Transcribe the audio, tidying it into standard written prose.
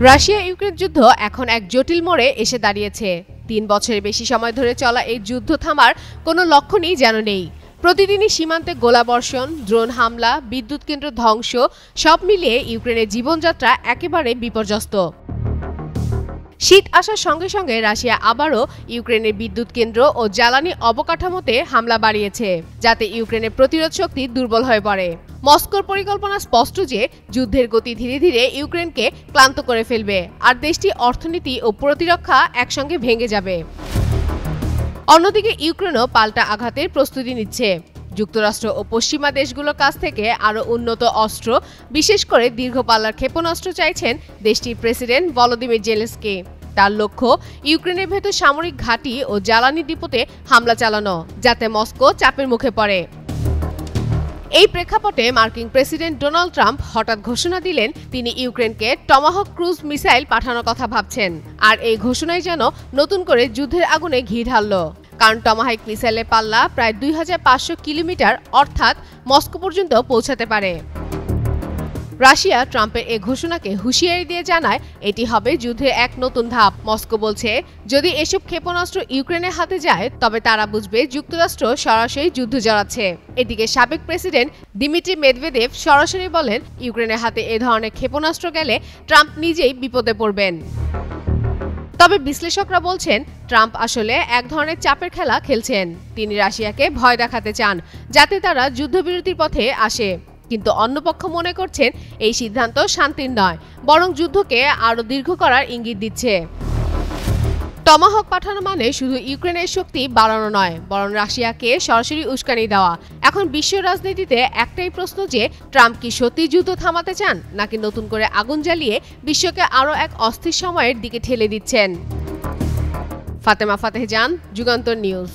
Russia Ukraine যুদ্ধ এখন এক জটিল মোড়ে এসে দাঁড়িয়েছে। ৩ বছরের বেশি সময় ধরে চলা এই যুদ্ধ থামার কোনো লক্ষণই যেন নেই। প্রতিদিনই সীমান্তে গোলাবর্ষণ, ড্রোন হামলা, বিদ্যুৎ কেন্দ্র ধ্বংস, সব মিলিয়ে ইউক্রেনের জীবনযাত্রা একেবারে বিপর্যস্ত। শীত আসার সঙ্গে সঙ্গে রাশিয়া আবারও ইউক্রেনের বিদ্যুৎ কেন্দ্র ও জ্বালানি অবকাঠামোতে হামলা বাড়িয়েছে, যাতে ইউক্রেনের প্রতিরোধ শক্তি দুর্বল হয়ে পড়ে। মস্কোর পরিকল্পনা স্পষ্ট যে যুদ্ধের গতি ধীরে ধীরে ইউক্রেনকে ক্লান্ত করে ফেলবে, আর দেশটির অর্থনীতি ও প্রতিরক্ষা একসঙ্গে ভেঙে যাবে। অন্যদিকে ইউক্রেনও পাল্টা আঘাতের প্রস্তুতি নিচ্ছে। যুক্তরাষ্ট্র ও পশ্চিমা দেশগুলোর কাছ থেকে আরও উন্নত অস্ত্র, বিশেষ করে দীর্ঘ পাল্লার ক্ষেপণাস্ত্র চাইছেন দেশটির প্রেসিডেন্ট ভলোদিমির জেলেনস্কি। তার লক্ষ্য ইউক্রেনের ভেতর সামরিক ঘাঁটি ও জ্বালানি ডিপোতে হামলা চালানো, যাতে মস্কো চাপের মুখে পড়ে। এই প্রেক্ষাপটে মার্কিন প্রেসিডেন্ট ডোনাল্ড ট্রাম্প হঠাৎ ঘোষণা দিলেন তিনি ইউক্রেনকে টমাহক ক্রুজ মিসাইল পাঠানোর কথা ভাবছেন। আর এই ঘোষণাই যেন নতুন করে যুদ্ধের আগুনে ঘি ঢালল। কারণ টমাহক মিসাইলের পাল্লা প্রায় 2500 কিলোমিটার, অর্থাৎ মস্কো পর্যন্ত পৌঁছাতে পারে। রাশিয়া ট্রাম্পের এই ঘোষণাকে হুঁশিয়ারি দিয়ে জানায় এটি হবে যুদ্ধের এক নতুন ধাপ। মস্কো বলছে, যদি এসব ক্ষেপণাস্ত্র ইউক্রেনের হাতে যায় তবে তারা বুঝবে যুক্তরাষ্ট্র সরাসরি যুদ্ধ জড়াচ্ছে। এদিকে সাবেক প্রেসিডেন্ট দিমিত্রি মেদভেদেভ সরাসরি বলেন, ইউক্রেনের হাতে এ ধরনের ক্ষেপণাস্ত্র গেলে ট্রাম্প নিজেই বিপদে পড়বেন। তবে বিশ্লেষকরা বলছেন, ট্রাম্প আসলে এক ধরনের চাপের খেলা খেলছেন। তিনি রাশিয়াকে ভয় দেখাতে চান, যাতে তারা যুদ্ধবিরতির পথে আসে। কিন্তু অন্য পক্ষ মনে করছেন এই সিদ্ধান্ত শান্তির নয়, বরং যুদ্ধকে আরও দীর্ঘ করার ইঙ্গিত দিচ্ছে। টমাহক পাঠানো মানে শুধু ইউক্রেনের শক্তি বাড়ানো নয়, বরং রাশিয়াকে সরাসরি উস্কানি দেওয়া। এখন বিশ্ব রাজনীতিতে একটাই প্রশ্ন যে ট্রাম্প কি সত্যি যুদ্ধ থামাতে চান, নাকি নতুন করে আগুন জ্বালিয়ে বিশ্বকে আরও এক অস্থির সময়ের দিকে ঠেলে দিচ্ছেন। ফাতেমা ফাতেহ জান, যুগান্তর নিউজ।